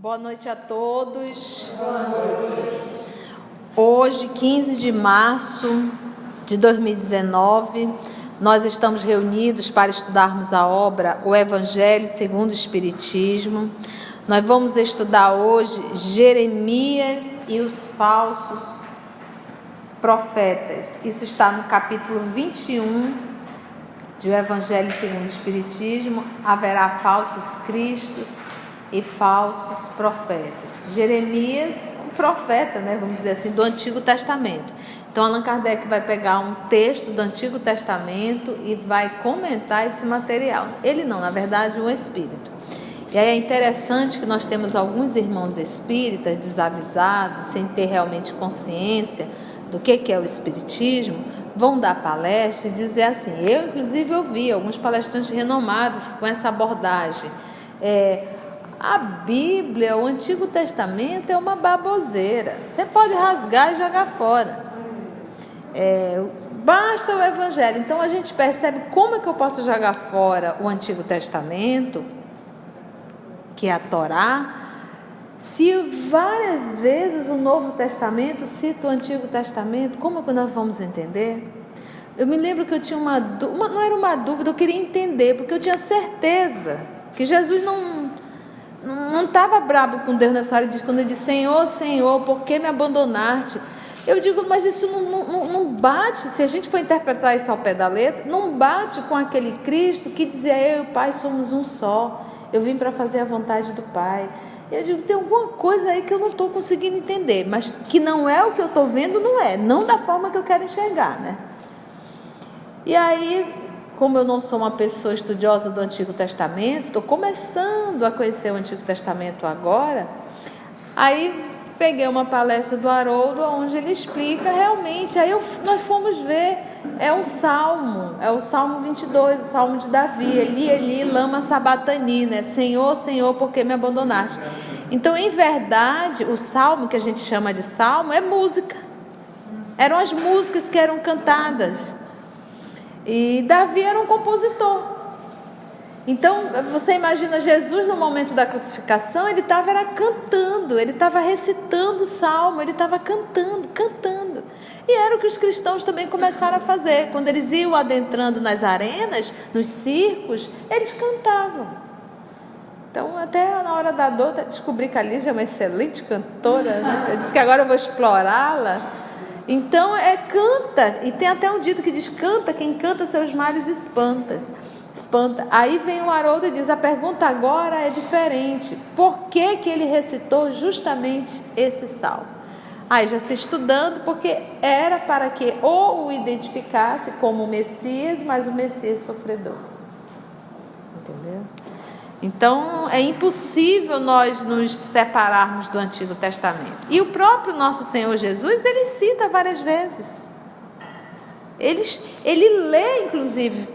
Boa noite a todos. Boa noite. Hoje, 15 de março de 2019, nós estamos reunidos para estudarmos a obra O Evangelho segundo o Espiritismo. Nós vamos estudar hoje Jeremias e os falsos profetas. Isso está no capítulo 21 de O Evangelho segundo o Espiritismo. Haverá falsos cristos e falsos profetas. Jeremias, um profeta, vamos dizer assim, do Antigo Testamento. Então Allan Kardec vai pegar um texto do Antigo Testamento e vai comentar esse material. Ele não, na verdade, um espírito. E aí é interessante que nós temos alguns irmãos espíritas desavisados, sem ter realmente consciência do que é o espiritismo, vão dar palestra e dizer assim. Eu, inclusive, ouvi alguns palestrantes renomados com essa abordagem. A Bíblia, o Antigo Testamento é uma baboseira. Você pode rasgar e jogar fora. Basta o Evangelho. Então a gente percebe como é que eu posso jogar fora o Antigo Testamento, que é a Torá, se várias vezes o Novo Testamento cita o Antigo Testamento. Como é que nós vamos entender? Eu me lembro que eu tinha não era uma dúvida, eu queria entender, porque eu tinha certeza que Jesus não estava bravo com Deus nessa hora, quando ele diz: Senhor, Senhor, por que me abandonaste? Eu digo, mas isso não bate, se a gente for interpretar isso ao pé da letra, não bate com aquele Cristo que dizia: eu e o Pai somos um só, eu vim para fazer a vontade do Pai. Eu digo, tem alguma coisa aí que eu não estou conseguindo entender, mas que não é o que eu estou vendo, não da forma que eu quero enxergar, E aí, como eu não sou uma pessoa estudiosa do Antigo Testamento, estou começando a conhecer o Antigo Testamento agora, aí peguei uma palestra do Haroldo, onde ele explica realmente, nós fomos ver, é o Salmo 22, o Salmo de Davi, Eli, Eli, lama sabatani, Senhor, Senhor, por que me abandonaste? Então, em verdade, o Salmo, que a gente chama de Salmo, é música, eram as músicas que eram cantadas. E Davi era um compositor. Então você imagina Jesus no momento da crucificação, ele estava cantando, ele estava recitando o salmo, ele estava cantando. E era o que os cristãos também começaram a fazer. Quando eles iam adentrando nas arenas, nos circos, eles cantavam. Então até na hora da dor, descobri que a Lígia é uma excelente cantora, Eu disse que agora eu vou explorá-la. Então canta, e tem até um dito que diz: canta, quem canta seus males espanta. Aí vem o Haroldo e diz: a pergunta agora é diferente, por que ele recitou justamente esse salmo? Aí já se estudando, porque era para que ou o identificasse como o Messias, mas o Messias sofredor, entendeu? Então é impossível nós nos separarmos do Antigo Testamento. E o próprio nosso Senhor Jesus, ele cita várias vezes. Ele lê, inclusive,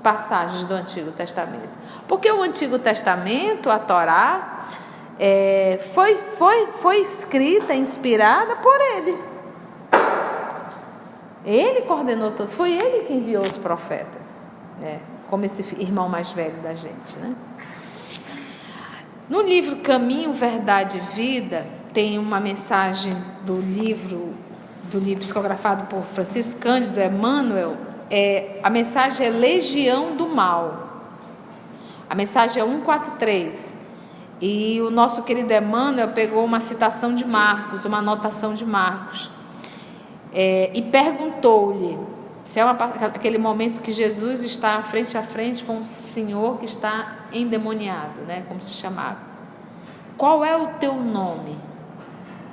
passagens do Antigo Testamento. Porque o Antigo Testamento, a Torá, foi escrita, inspirada por ele. Ele coordenou tudo, foi ele que enviou os profetas, como esse irmão mais velho da gente, No livro Caminho, Verdade e Vida, tem uma mensagem do livro psicografado por Francisco Cândido Emmanuel. A mensagem é Legião do Mal. A mensagem é 143. E o nosso querido Emmanuel pegou uma citação de Marcos, uma anotação de Marcos, e perguntou-lhe, se é aquele momento que Jesus está frente a frente com o Senhor que está endemoniado, como se chamava. Qual é o teu nome?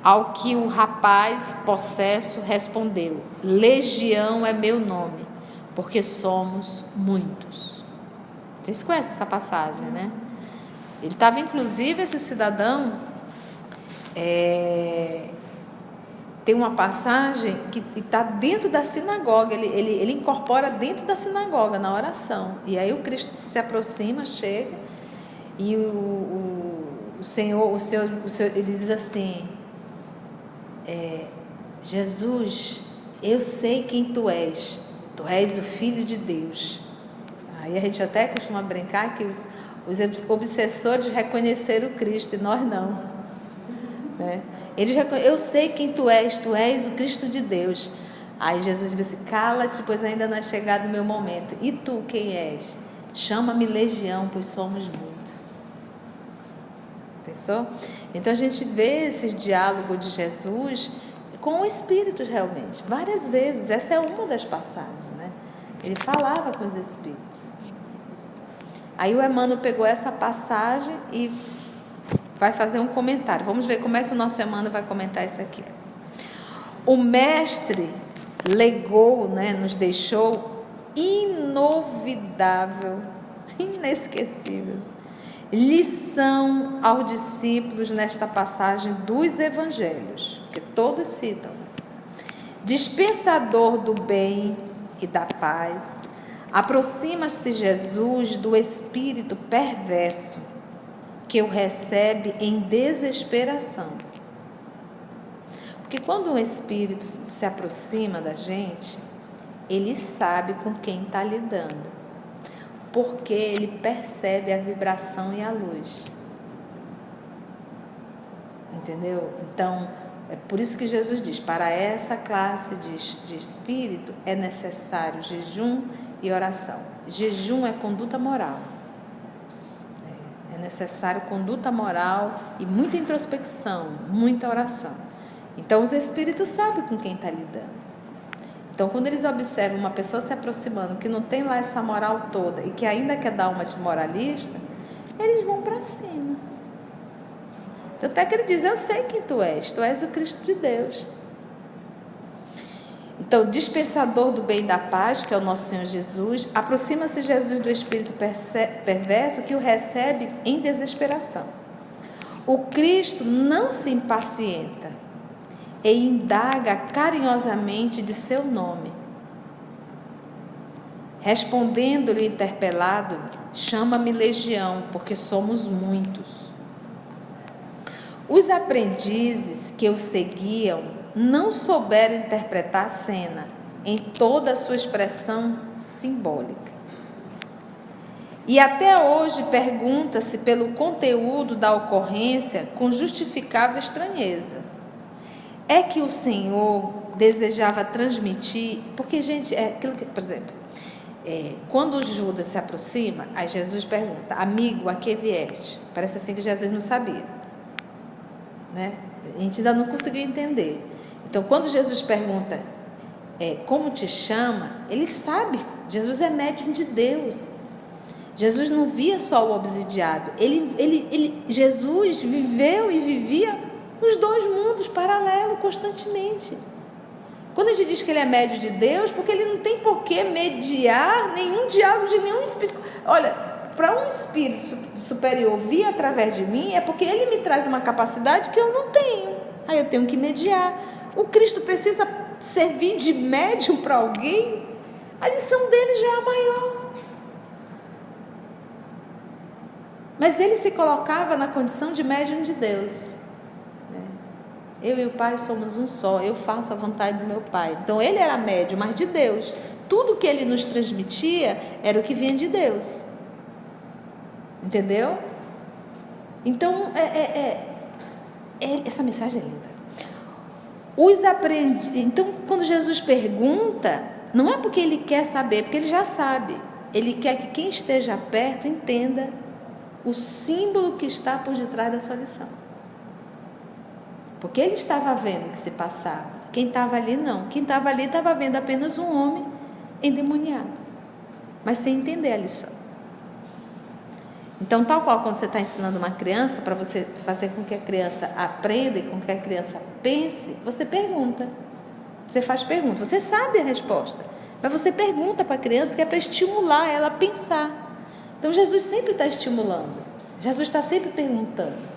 Ao que o rapaz possesso respondeu: Legião é meu nome, porque somos muitos. Vocês conhecem essa passagem, Ele estava, inclusive, esse cidadão, tem uma passagem que está dentro da sinagoga, ele incorpora dentro da sinagoga, na oração. E aí o Cristo se aproxima, chega, e o Senhor, ele diz assim: Jesus, eu sei quem tu és o Filho de Deus. Aí a gente até costuma brincar que Os obsessores reconheceram o Cristo e nós não. Né? Eu sei quem tu és o Cristo de Deus. Aí Jesus disse: cala-te, pois ainda não é chegado o meu momento. E tu quem és? Chama-me legião, pois somos muito. Pensou? Então a gente vê esse diálogo de Jesus com o Espírito realmente, várias vezes. Essa é uma das passagens, né? Ele falava com os Espíritos. Aí o Emmanuel pegou essa passagem e vai fazer um comentário. Vamos ver como é que o nosso Emmanuel vai comentar isso aqui. O Mestre legou, né, nos deixou inovidável, inesquecível lição aos discípulos nesta passagem dos Evangelhos, que todos citam. Dispensador do bem e da paz, aproxima-se Jesus do espírito perverso que o recebe em desesperação. Porque quando um espírito se aproxima da gente, ele sabe com quem está lidando, porque ele percebe a vibração e a luz. Entendeu? Então, é por isso que Jesus diz: para essa classe de espírito é necessário jejum e oração. Jejum é conduta moral. É necessário conduta moral e muita introspecção, muita oração. Então, os espíritos sabem com quem está lidando. Então, quando eles observam uma pessoa se aproximando que não tem lá essa moral toda e que ainda quer dar uma de moralista, eles vão para cima. Tanto é que ele diz: eu sei quem tu és o Cristo de Deus. Então, dispensador do bem e da paz, que é o nosso Senhor Jesus, aproxima-se Jesus do espírito perverso que o recebe em desesperação. O Cristo não se impacienta e indaga carinhosamente de seu nome. Respondendo-lhe o interpelado: chama-me legião, porque somos muitos. Os aprendizes que o seguiam não souberam interpretar a cena em toda a sua expressão simbólica. E até hoje pergunta-se pelo conteúdo da ocorrência com justificável estranheza. É que o Senhor desejava transmitir, porque, gente, é aquilo que, por exemplo, quando o Judas se aproxima, aí Jesus pergunta: amigo, a que vieste? Parece assim que Jesus não sabia, né? A gente ainda não conseguiu entender. Então, quando Jesus pergunta como te chama, ele sabe. Jesus é médium de Deus. Jesus não via só o obsidiado. Jesus viveu e vivia os dois mundos paralelos constantemente. Quando a gente diz que ele é médium de Deus, porque ele não tem por que mediar nenhum diálogo de nenhum espírito. Olha, para um espírito superior vir através de mim, é porque ele me traz uma capacidade que eu não tenho. Aí eu tenho que mediar. O Cristo precisa servir de médium para alguém? A lição dele já é a maior. Mas ele se colocava na condição de médium de Deus. Eu e o Pai somos um só, eu faço a vontade do meu Pai. Então ele era médium, mas de Deus. Tudo que ele nos transmitia era o que vinha de Deus. Entendeu? Então, essa mensagem é linda. Então, quando Jesus pergunta, não é porque ele quer saber, porque ele já sabe. Ele quer que quem esteja perto entenda o símbolo que está por detrás da sua lição. Porque ele estava vendo o que se passava. Quem estava ali não. Quem estava ali estava vendo apenas um homem endemoniado, mas sem entender a lição. Então, tal qual quando você está ensinando uma criança, para você fazer com que a criança aprenda e com que a criança pense, você pergunta. Você faz pergunta. Você sabe a resposta, mas você pergunta para a criança, que é para estimular ela a pensar. Então, Jesus sempre está estimulando. Jesus está sempre perguntando.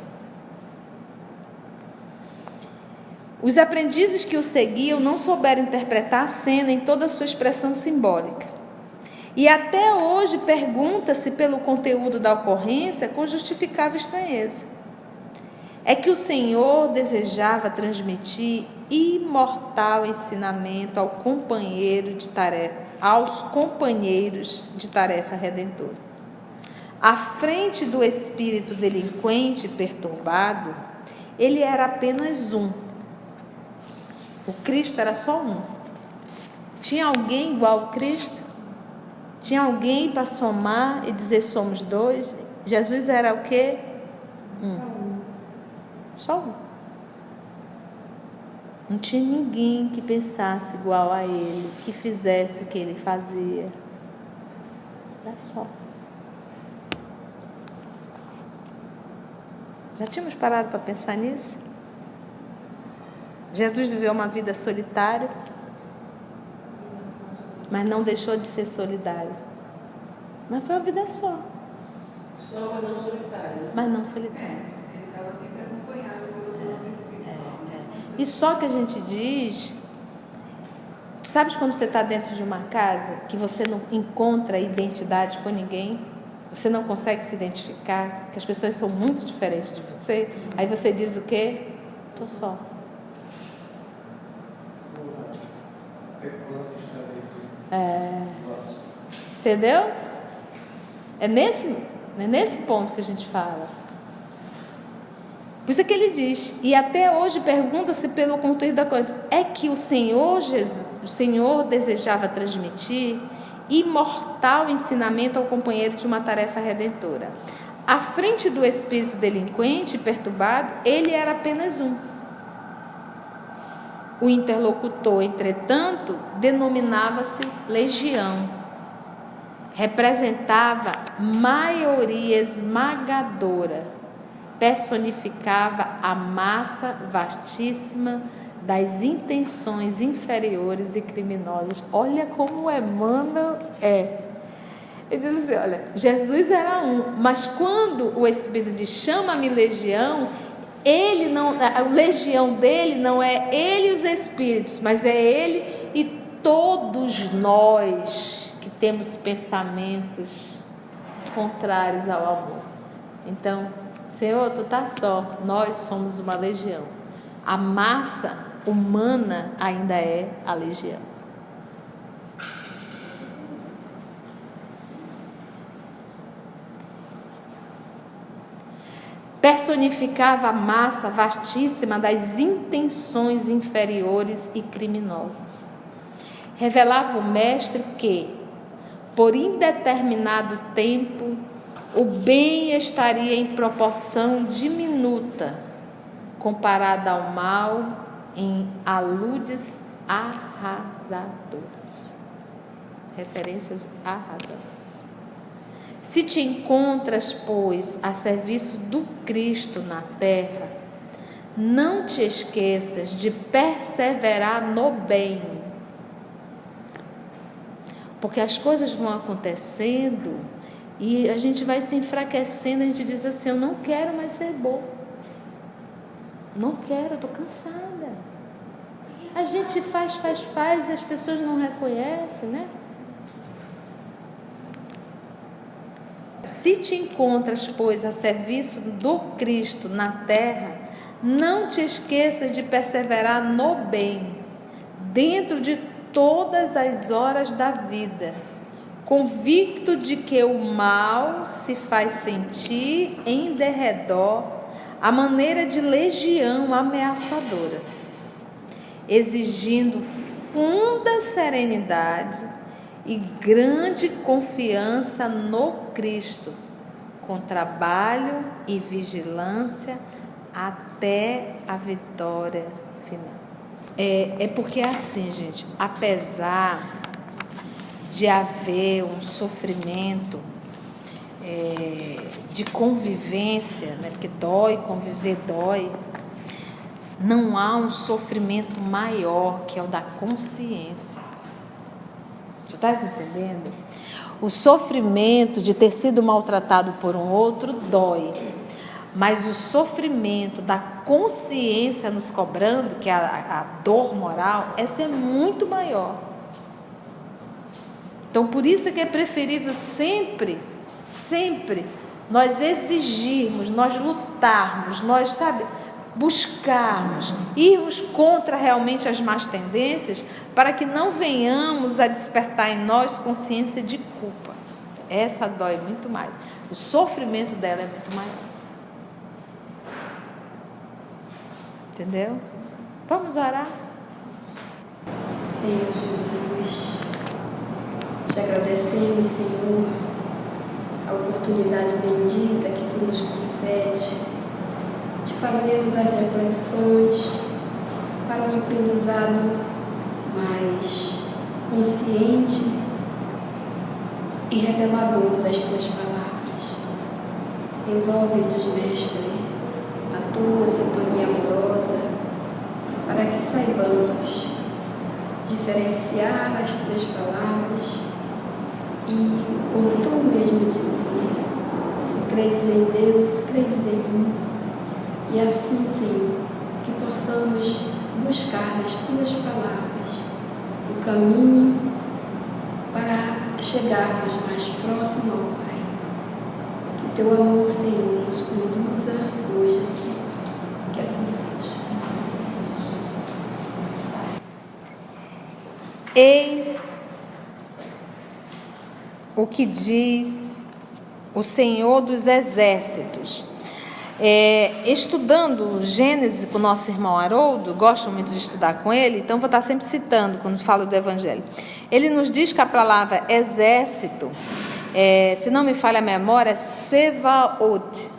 Os aprendizes que o seguiam não souberam interpretar a cena em toda a sua expressão simbólica. E até hoje pergunta-se pelo conteúdo da ocorrência com justificável estranheza. É que o Senhor desejava transmitir imortal ensinamento aos companheiros de tarefa redentora. À frente do espírito delinquente perturbado, ele era apenas um. O Cristo era só um. Tinha alguém igual ao Cristo? Tinha alguém para somar e dizer somos dois? Jesus era o quê? Um. Só um. Não tinha ninguém que pensasse igual a ele, que fizesse o que ele fazia. Era só. Já tínhamos parado para pensar nisso? Jesus viveu uma vida solitária, mas não deixou de ser solidário. Mas foi uma vida só. Só, mas não solitário. Mas não solitário. Ele estava sempre acompanhado pelo nome espiritual. E só que a gente diz, tu sabes quando você está dentro de uma casa que você não encontra identidade com ninguém, você não consegue se identificar, que as pessoas são muito diferentes de você, aí você diz o quê? Estou só. Entendeu? É nesse ponto que a gente fala. Por isso é que ele diz, e até hoje pergunta-se pelo conteúdo da coisa, é que o Senhor desejava transmitir imortal ensinamento ao companheiro de uma tarefa redentora. À frente do espírito delinquente e perturbado, ele era apenas um. O interlocutor, entretanto, denominava-se legião. Representava maioria esmagadora. Personificava a massa vastíssima das intenções inferiores e criminosas. Olha como Emmanuel é. Ele diz assim, olha, Jesus era um, mas quando o Espírito diz, chama-me legião, ele não, a legião dele não é ele e os espíritos, mas é ele e todos nós que temos pensamentos contrários ao amor. Então, Senhor, tu tá só, nós somos uma legião. A massa humana ainda é a legião. Personificava a massa vastíssima das intenções inferiores e criminosas. Revelava o mestre que, por indeterminado tempo, o bem estaria em proporção diminuta, comparada ao mal em aludes arrasadoras. Referências arrasadoras. Se te encontras, pois, a serviço do Cristo na terra, não te esqueças de perseverar no bem. Porque as coisas vão acontecendo e a gente vai se enfraquecendo, a gente diz assim, eu não quero mais ser bom. Não quero, estou cansada. A gente faz e as pessoas não reconhecem, né? Se te encontras, pois, a serviço do Cristo na terra, não te esqueças de perseverar no bem, dentro de todas as horas da vida, convicto de que o mal se faz sentir em derredor à maneira de legião ameaçadora, exigindo funda serenidade e grande confiança no Cristo, com trabalho e vigilância até a vitória final. É porque assim, gente, apesar de haver um sofrimento de convivência, né, porque dói, conviver dói, não há um sofrimento maior que é o da consciência. Tu estás entendendo? O sofrimento de ter sido maltratado por um outro dói, mas o sofrimento da consciência nos cobrando, que é a dor moral, essa é muito maior. Então, por isso que é preferível sempre nós exigirmos, nós lutarmos, nós, buscarmos, irmos contra realmente as más tendências, para que não venhamos a despertar em nós consciência de culpa. Essa dói muito mais. O sofrimento dela é muito maior. Entendeu? Vamos orar? Senhor Jesus, te agradecemos, Senhor, a oportunidade bendita que Tu nos concede de fazermos as reflexões para um aprendizado mais consciente e revelador das Tuas palavras. Envolve-nos, Mestre, a Tua sintonia amorosa, para que saibamos diferenciar as Tuas palavras e, como Tu mesmo dizia, se credes em Deus, credes em mim. E assim, Senhor, que possamos buscar nas Tuas palavras o caminho para chegarmos mais próximo ao Pai. Que Teu amor, Senhor, nos conduza hoje e sempre. Que assim seja. Eis o que diz o Senhor dos Exércitos. Estudando Gênesis com o nosso irmão Haroldo, gosto muito de estudar com ele, então vou estar sempre citando quando falo do Evangelho. Ele nos diz que a palavra exército, se não me falha a memória, é Sevaot.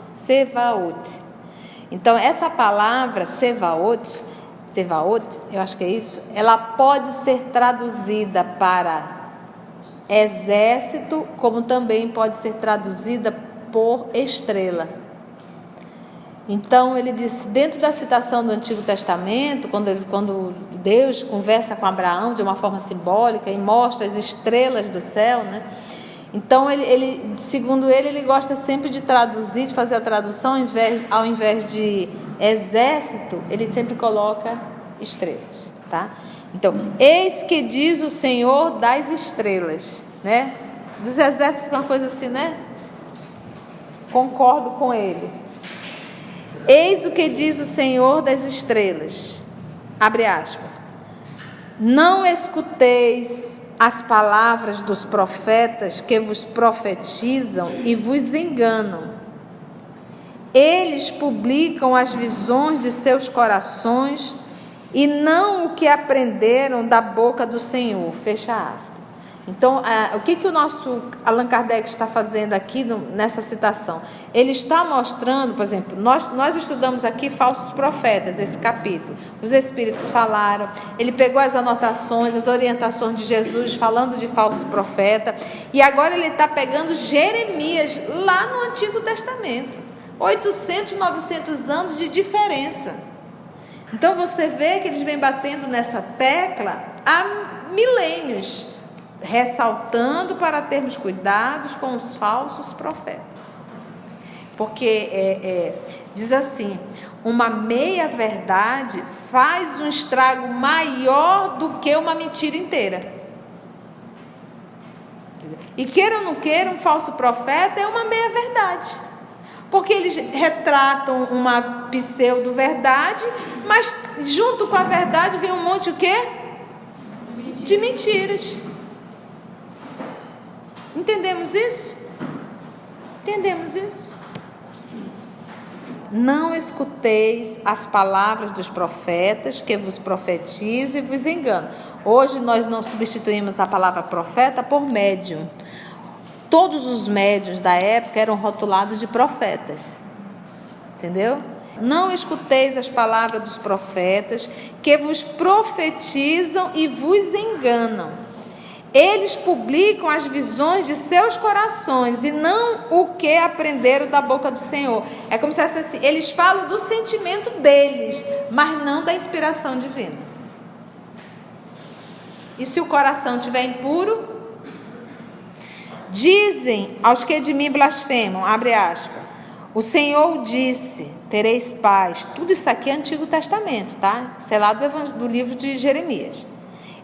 Então, essa palavra Sevaot, eu acho que é isso, ela pode ser traduzida para exército, como também pode ser traduzida por estrela. Então, ele disse, dentro da citação do Antigo Testamento, quando Deus conversa com Abraão de uma forma simbólica e mostra as estrelas do céu, né? Então, segundo ele gosta sempre de traduzir, de fazer a tradução, ao invés de exército, ele sempre coloca estrelas, tá? Então, eis que diz o Senhor das estrelas, né? Dos exércitos fica uma coisa assim, né? Concordo com ele. Eis o que diz o Senhor das estrelas, abre aspas, não escuteis as palavras dos profetas que vos profetizam e vos enganam. Eles publicam as visões de seus corações e não o que aprenderam da boca do Senhor, fecha aspas. Então, o que o nosso Allan Kardec está fazendo aqui nessa citação? Ele está mostrando, por exemplo, nós estudamos aqui falsos profetas, esse capítulo. Os Espíritos falaram, ele pegou as anotações, as orientações de Jesus falando de falso profeta, e agora ele está pegando Jeremias, lá no Antigo Testamento. 800, 900 anos de diferença. Então, você vê que eles vêm batendo nessa tecla há milênios, ressaltando para termos cuidados com os falsos profetas, porque diz assim, uma meia verdade faz um estrago maior do que uma mentira inteira. E queira ou não queira, um falso profeta é uma meia verdade, porque eles retratam uma pseudo-verdade, mas junto com a verdade vem um monte o quê? De mentiras. Entendemos isso? Entendemos isso? Não escuteis as palavras dos profetas que vos profetizam e vos enganam. Hoje nós não substituímos a palavra profeta por médium. Todos os médiuns da época eram rotulados de profetas. Entendeu? Não escuteis as palavras dos profetas que vos profetizam e vos enganam. Eles publicam as visões de seus corações e não o que aprenderam da boca do Senhor. É como se fosse assim, eles falam do sentimento deles, mas não da inspiração divina. E se o coração estiver impuro? Dizem aos que de mim blasfemam, abre aspas, o Senhor disse, tereis paz. Tudo isso aqui é Antigo Testamento, tá? Isso é lá do livro de Jeremias.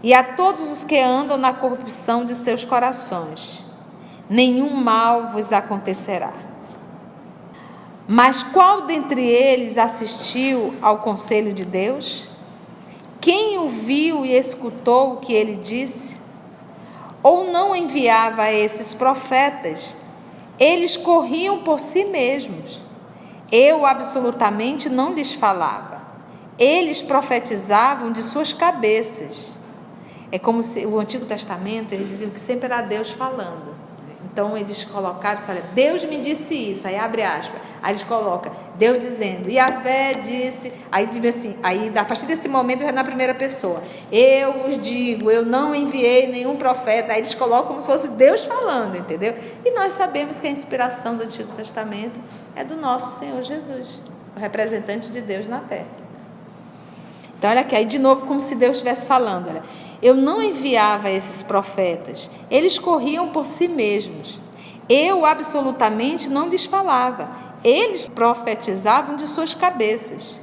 E a todos os que andam na corrupção de seus corações, nenhum mal vos acontecerá. Mas qual dentre eles assistiu ao conselho de Deus? Quem o viu e escutou o que ele disse? Ou não enviava a esses profetas? Eles corriam por si mesmos. Eu absolutamente não lhes falava. Eles profetizavam de suas cabeças. É como se o Antigo Testamento, eles diziam que sempre era Deus falando. Então eles colocavam assim, olha, Deus me disse isso, aí abre aspas, aí eles colocam, Deus dizendo, Yahvé disse, aí assim, aí a partir desse momento já é na primeira pessoa, eu vos digo, eu não enviei nenhum profeta, aí eles colocam como se fosse Deus falando, entendeu? E nós sabemos que a inspiração do Antigo Testamento é do nosso Senhor Jesus, o representante de Deus na terra. Então olha aqui, aí de novo como se Deus estivesse falando, olha, eu não enviava esses profetas, eles corriam por si mesmos. Eu absolutamente não lhes falava, eles profetizavam de suas cabeças.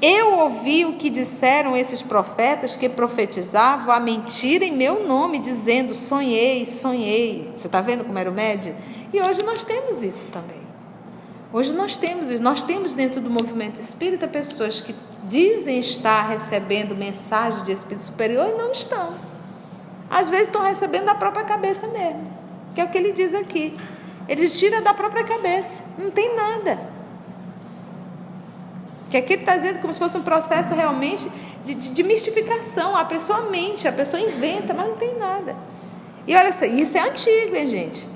Eu ouvi o que disseram esses profetas que profetizavam a mentira em meu nome, dizendo, sonhei, sonhei. Você está vendo como era o médio? E hoje nós temos isso também. Hoje nós temos dentro do movimento espírita pessoas que dizem estar recebendo mensagem de espírito superior e não estão. Às vezes estão recebendo da própria cabeça mesmo, que é o que ele diz aqui. Eles tiram da própria cabeça, não tem nada. Que aqui ele está dizendo como se fosse um processo realmente de mistificação. A pessoa mente, a pessoa inventa, mas não tem nada. E olha só, isso é antigo, hein, gente?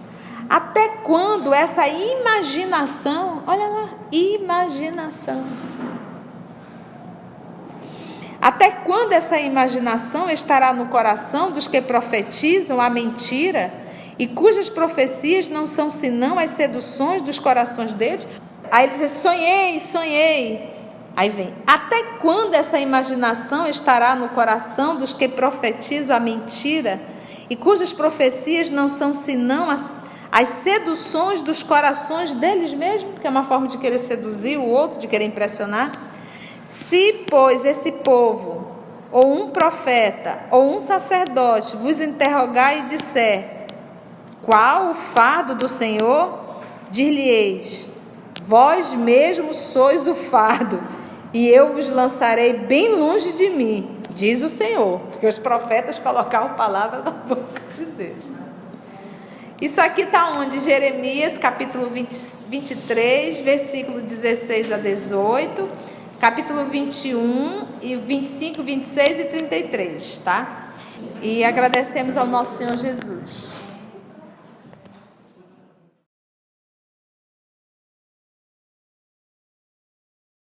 Até quando essa imaginação, olha lá, imaginação. Até quando essa imaginação estará no coração dos que profetizam a mentira e cujas profecias não são senão as seduções dos corações deles? Aí ele diz, sonhei, sonhei. Aí vem, até quando essa imaginação estará no coração dos que profetizam a mentira e cujas profecias não são senão as seduções dos corações deles mesmos, que é uma forma de querer seduzir o outro, de querer impressionar? Se, pois, esse povo, ou um profeta, ou um sacerdote, vos interrogar e disser, qual o fardo do Senhor? Dir-lhe-eis, vós mesmos sois o fardo, e eu vos lançarei bem longe de mim, diz o Senhor. Porque os profetas colocavam palavra na boca de Deus. Isso aqui está onde? Jeremias, capítulo 23, versículo 16 a 18, capítulo 21, e 25, 26 e 33, tá? E agradecemos ao nosso Senhor Jesus.